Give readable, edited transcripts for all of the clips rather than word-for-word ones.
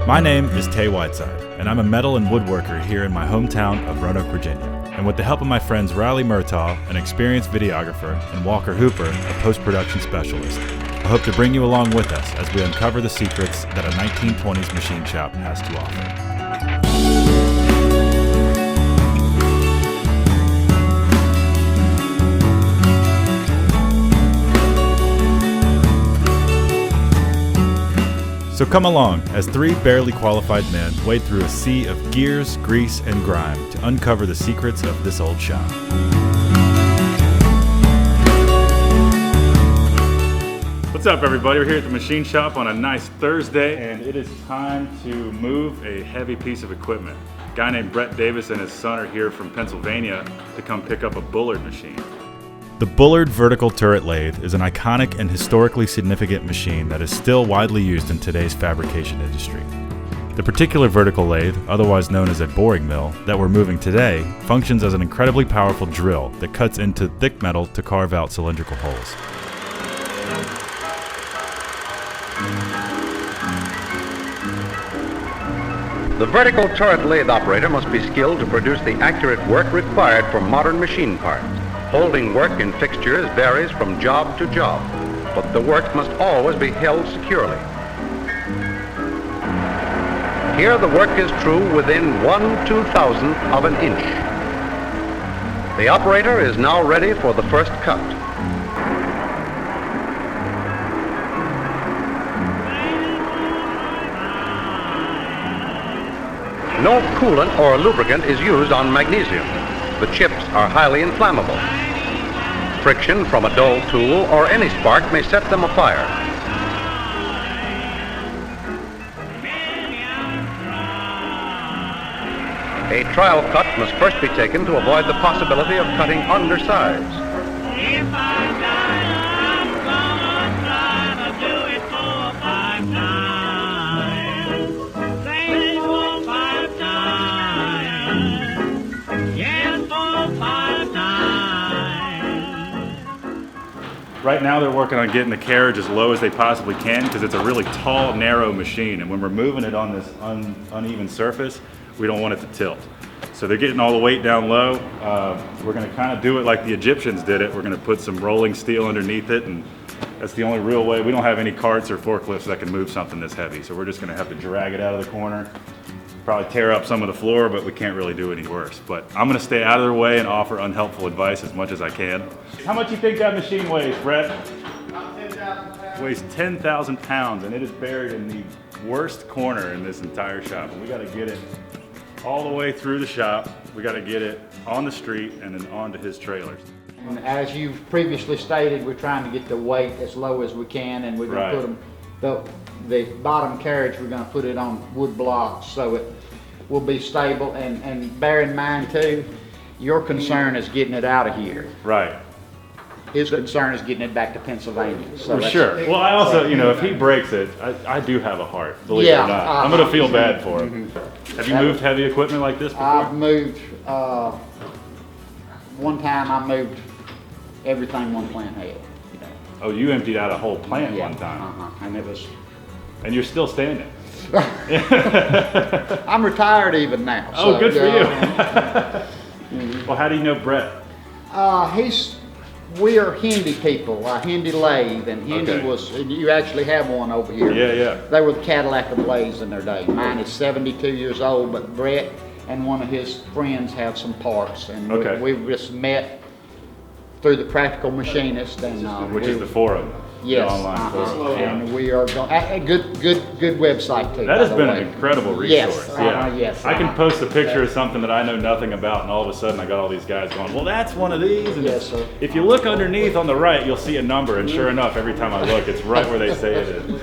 My name is Tay Whiteside, and I'm a metal and woodworker here in my hometown of Roanoke, Virginia. And with the help of my friends Riley Murtagh, an experienced videographer, and Walker Hooper, a post-production specialist, I hope to bring you along with us as we uncover the secrets that a 1920s machine shop has to offer. So come along as three barely qualified men wade through a sea of gears, grease, and grime to uncover the secrets of this old shop. What's up, everybody? We're here at the machine shop on a nice Thursday, and it is time to move a heavy piece of equipment. A guy named Brett Davis and his son are here from Pennsylvania to come pick up a Bullard machine. The Bullard Vertical Turret Lathe is an iconic and historically significant machine that is still widely used in today's fabrication industry. The particular vertical lathe, otherwise known as a boring mill, that we're moving today, functions as an incredibly powerful drill that cuts into thick metal to carve out cylindrical holes. The vertical turret lathe operator must be skilled to produce the accurate work required for modern machine parts. Holding work in fixtures varies from job to job, but the work must always be held securely. Here the work is true within 1/2000th of an inch. The operator is now ready for the first cut. No coolant or lubricant is used on magnesium. The chips are highly inflammable. Friction from a dull tool or any spark may set them afire. A trial cut must first be taken to avoid the possibility of cutting undersides. Right now they're working on getting the carriage as low as they possibly can because it's a really tall, narrow machine, and when we're moving it on this uneven surface, we don't want it to tilt. So they're getting all the weight down low. We're going to kind of do it like the Egyptians did it. We're going to put some rolling steel underneath it, and that's the only real way. We don't have any carts or forklifts that can move something this heavy, so we're just going to have to drag it out of the corner. Probably tear up some of the floor, but we can't really do any worse. But I'm gonna stay out of their way and offer unhelpful advice as much as I can. How much do you think that machine weighs, Brett? About 10,000 pounds. Weighs 10,000 pounds, and it is buried in the worst corner in this entire shop. And we gotta get it all the way through the shop. We gotta get it on the street and then onto his trailers. And as you've previously stated, we're trying to get the weight as low as we can, and we're gonna put them, the bottom carriage, we're going to put it on wood blocks so it will be stable. And bear in mind too, your concern is getting it out of here. Right. His concern is getting it back to Pennsylvania. So for sure. Well, I also, you know, if he breaks it, I do have a heart, believe it or not. I'm going to feel bad for him. Have you moved heavy equipment like this before? I've moved, one time I moved everything one plant had. Oh, you emptied out a whole plant one time. And it was... And you're still standing. I'm retired even now. Oh, so, good for you. Well, how do you know Brett? We are Hindi people, Hindi lathe, and Hindi was, you actually have one over here. Yeah. They were the Cadillac of lathes in their day. Mine is 72 years old, but Brett and one of his friends have some parts, and we just met through the Practical Machinist, and which is the forum. Yes, online forum. And we are going. A good website too. That has been an incredible resource. Yes, yes. I can post a picture of something that I know nothing about, and all of a sudden I got all these guys going, well, that's one of these. And yes, sir. If you look underneath on the right, you'll see a number, and sure enough, every time I look, it's right where they say it is.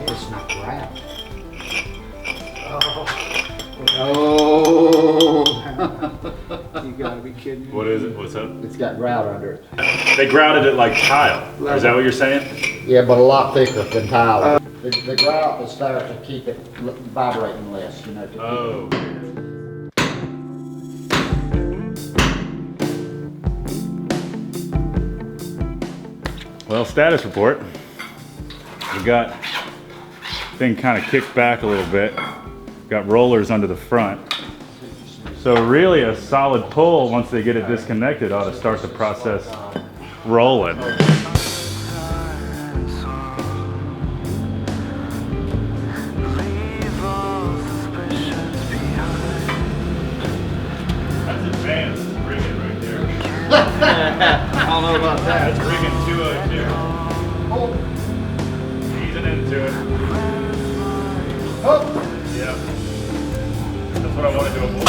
It's not right. Oh! You gotta be kidding me. What is it? What's up? It's got grout under it. They grouted it like tile. Is that what you're saying? Yeah, but a lot thicker than tile. The grout is there to keep it vibrating less, you know. Oh. Well, status report. We got thing kind of kicked back a little bit. Got rollers under the front. So really a solid pull once they get it disconnected ought to start the process rolling. That's advanced rigging right there. I don't know about that. That's rigging 202. Easing into it. Yeah. That's what I wanted to avoid.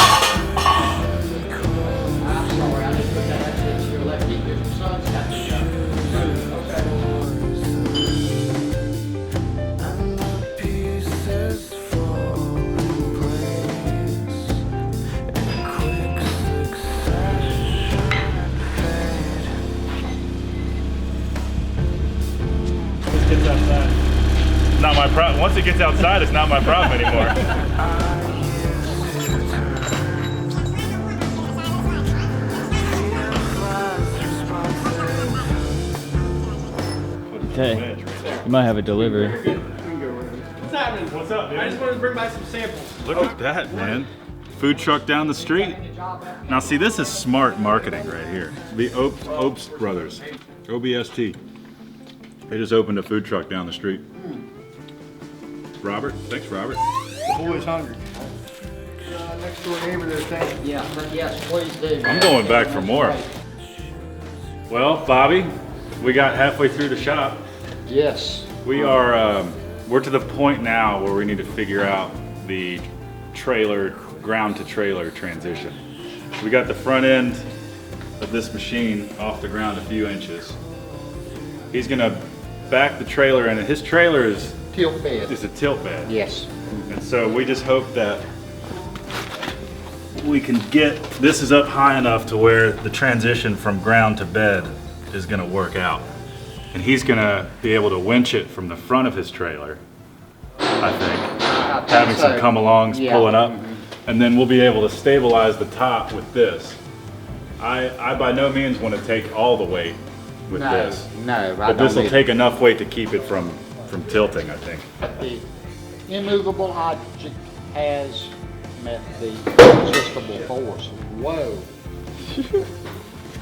I'm sorry, I didn't put that into your left knee. Your son's got the shot. Gets outside. Not my problem. Once it gets outside, it's not my problem anymore. Tay, you might have a delivery. What's happening? What's up, dude? I just wanted to bring by some samples. Look at that, man. Food truck down the street. Now see, this is smart marketing right here. The Obst Brothers, OBST. They just opened a food truck down the street. Robert, thanks Robert. The boy's hungry. Next door neighbor there, thank you. Yeah, yes, please do. I'm going back for more. Well, Bobby, we got halfway through the shop. Yes. We are, we're to the point now where we need to figure out the trailer, ground to trailer transition. We got the front end of this machine off the ground a few inches. He's gonna back the trailer in, and his trailer is Tilt bed. a tilt bed. Yes. And so we just hope that we can get, this is up high enough to where the transition from ground to bed is gonna work out. And he's gonna be able to winch it from the front of his trailer, I think. Having some come-alongs pulling up. And then we'll be able to stabilize the top with this. I by no means want to take all the weight with this. No, But this will take enough weight to keep it from tilting, I think. The immovable object has met the irresistible force. Whoa.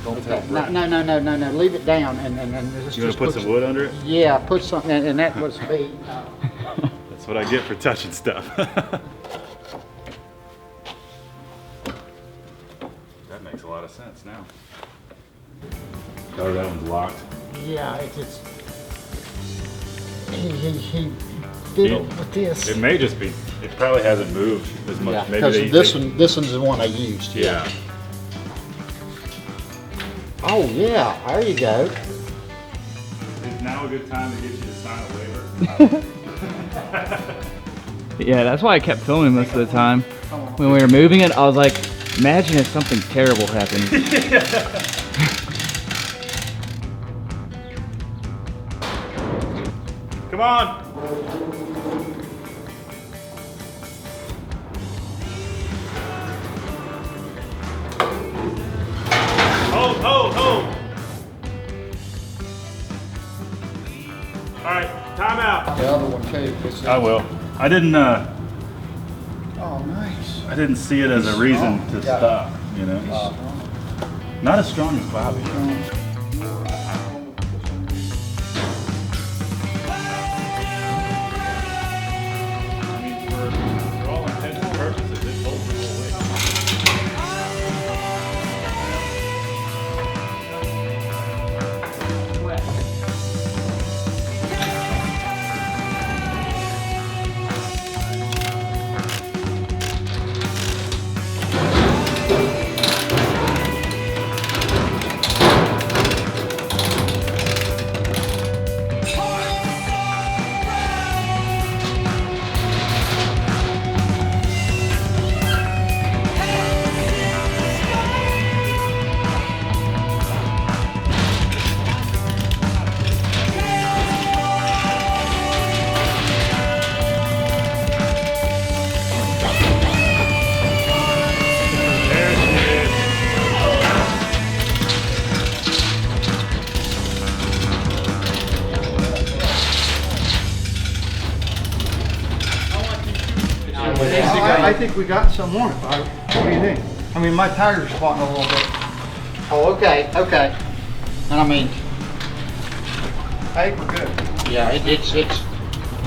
Don't tell No, Brett. no, leave it down and let's You want just to put some wood under it? Yeah, put something, and that was me. That's what I get for touching stuff. That makes a lot of sense now. Oh, that one's locked. Yeah, it's he fiddled with this. It may just be, it probably hasn't moved as much. Yeah, Maybe because this one's the one I used. Yeah. Oh yeah, there you go. Is now a good time to get you to sign a waiver? Yeah, that's why I kept filming most of the time. When we were moving it, I was like, imagine if something terrible happened. Come on! Hold! All right, time out. The other one too. I will. I didn't. Oh, nice. I didn't see it as a reason to stop. You know, not as strong as Bobby. I mean, for all intents and purposes, it holds the whole weight. I think we got some more. What do you think? I mean, my tires are spotting a little bit. Oh, okay, okay. And I mean, I think we're good. yeah,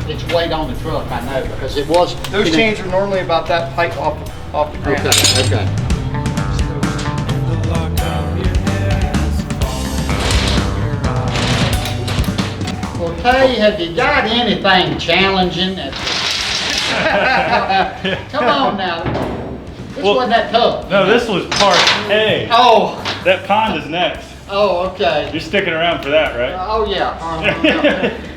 it's weight on the truck, I know, because it was. Those chains are normally about that height off the ground. Okay, okay. Well, Tay, have you got anything challenging? Come on now. This wasn't that tough. No, this was part A. Oh, That pond is next. oh, okay. You're sticking around for that, right? Oh, yeah. Yeah.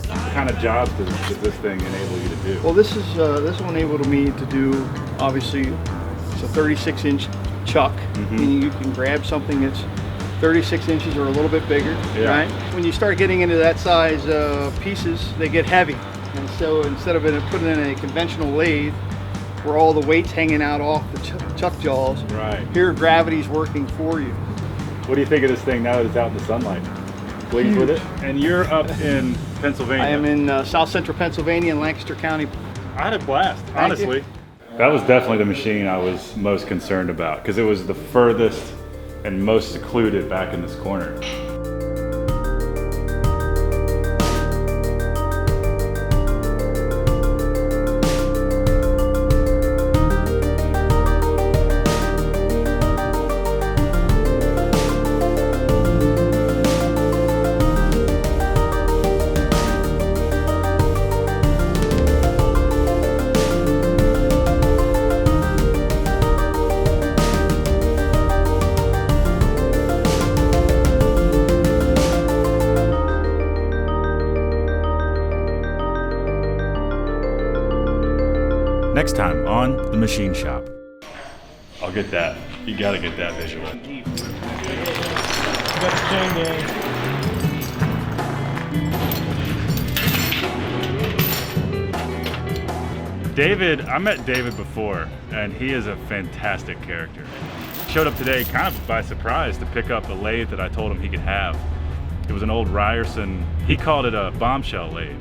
What kind of jobs does this thing enable you to do? Well, this will enable me to do, obviously, it's a 36-inch chuck, meaning you can grab something that's 36 inches or a little bit bigger, right? When you start getting into that size pieces, they get heavy. And so instead of putting in a conventional lathe where all the weight's hanging out off the chuck jaws, Right. here gravity's working for you. What do you think of this thing now that it's out in the sunlight? Pleased with it? And you're up in Pennsylvania. I am in South Central Pennsylvania in Lancaster County. I had a blast, you. honestly. That was definitely the machine I was most concerned about because it was the furthest and most secluded back in this corner. Next time on The Machine Shop. I'll get that. You gotta get that visual. Got the chain gang. David, I met David before, and he is a fantastic character. Showed up today kind of by surprise to pick up a lathe that I told him he could have. It was an old Ryerson, he called it a bombshell lathe.